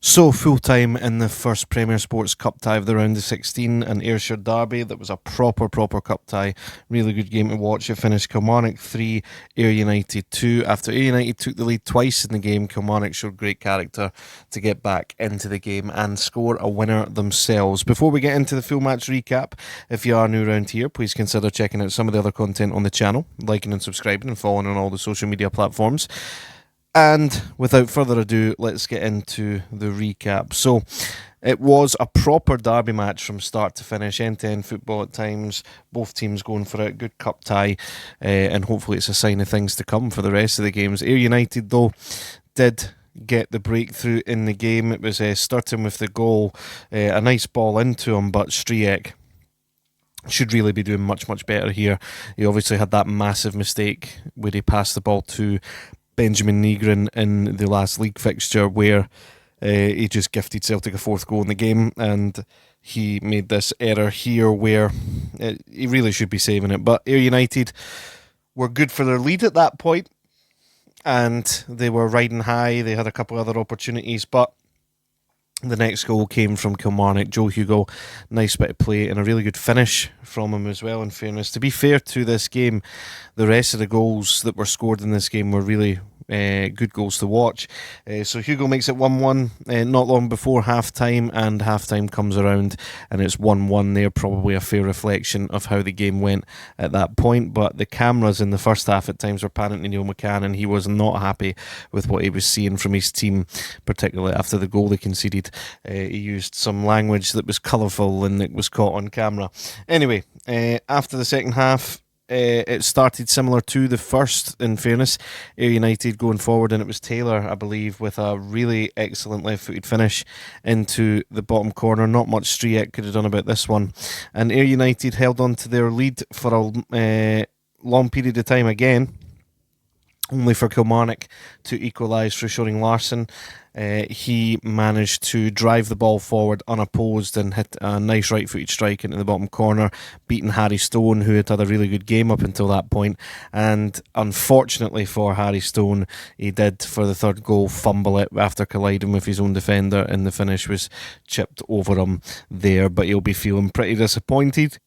So, full time in the first Premier Sports Cup tie of the round of 16, an Ayrshire derby that was a proper cup tie. Really good game to watch. It finished Kilmarnock 3, Ayr United 2. After Ayr United took the lead twice in the game, Kilmarnock showed great character to get back into the game and score a winner themselves. Before we get into the full match recap, if you are new around here, please consider checking out some of the other content on the channel, liking and subscribing and following on all the social media platforms. And without further ado, let's get into the recap. So, it was a proper derby match from start to finish, end-to-end football at times, both teams going for it, good cup tie, and hopefully it's a sign of things to come for the rest of the games. Ayr United, though, did get the breakthrough in the game. It was Sturton with the goal, a nice ball into him, but Striek should really be doing much better here. He obviously had that massive mistake where he passed the ball to Benjamin Negrin in the last league fixture where he just gifted Celtic a fourth goal in the game, and he made this error here where he really should be saving it. But Ayr United were good for their lead at that point, and they were riding high. They had a couple other opportunities, but the next goal came from Kilmarnock. Joe Hugo, nice bit of play and a really good finish from him as well, in fairness. To be fair to this game, the rest of the goals that were scored in this game were really good goals to watch. So Hugo makes it 1-1 not long before half-time, and half-time comes around and it's 1-1 there. Probably a fair reflection of how the game went at that point, but the cameras in the first half at times were panning to Neil McCann, and he was not happy with what he was seeing from his team, particularly after the goal they conceded. He used some language that was colourful and it was caught on camera. Anyway, after the second half, it started similar to the first, in fairness. Ayr United going forward, and it was Taylor, I believe, with a really excellent left-footed finish into the bottom corner. Not much Striek could have done about this one. And Ayr United held on to their lead for a long period of time again, only for Kilmarnock to equalise through Shoring Larsson. He managed to drive the ball forward unopposed and hit a nice right-footed strike into the bottom corner, beating Harry Stone, who had a really good game up until that point. And unfortunately for Harry Stone, he did, for the third goal, fumble it after colliding with his own defender, and the finish was chipped over him there. But he'll be feeling pretty disappointed,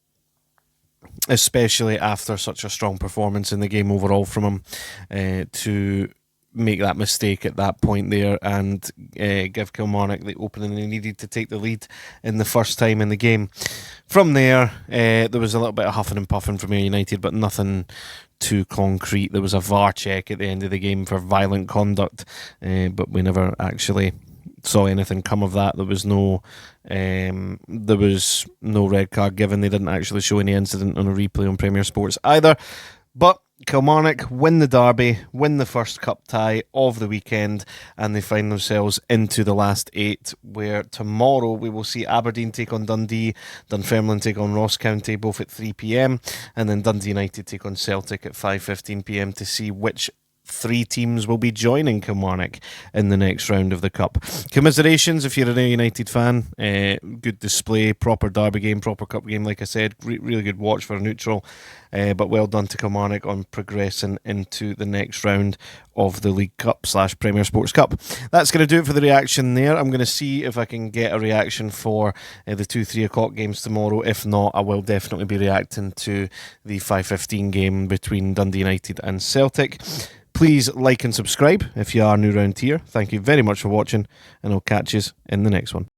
especially after such a strong performance in the game overall from him, to make that mistake at that point there and give Kilmarnock the opening they needed to take the lead in the first time in the game. From there, there was a little bit of huffing and puffing from Ayr United, but nothing too concrete. There was a VAR check at the end of the game for violent conduct, but we never actually saw anything come of that. There was no red card given. They didn't actually show any incident on a replay on Premier Sports either. But Kilmarnock win the derby, win the first cup tie of the weekend, and they find themselves into the last 8, where tomorrow we will see Aberdeen take on Dundee, Dunfermline take on Ross County, both at 3 p.m, and then Dundee United take on Celtic at 5:15 p.m. to see which 3 teams will be joining Kilmarnock in the next round of the Cup. Commiserations if you're an Ayr United fan. Good display, proper derby game, proper cup game, like I said. Really good watch for a neutral. But well done to Kilmarnock on progressing into the next round of the League Cup / Premier Sports Cup. That's going to do it for the reaction there. I'm going to see if I can get a reaction for the 2-3 o'clock games tomorrow. If not, I will definitely be reacting to the 5:15 game between Dundee United and Celtic. Please like and subscribe if you are new around here. Thank you very much for watching, and I'll catch you in the next one.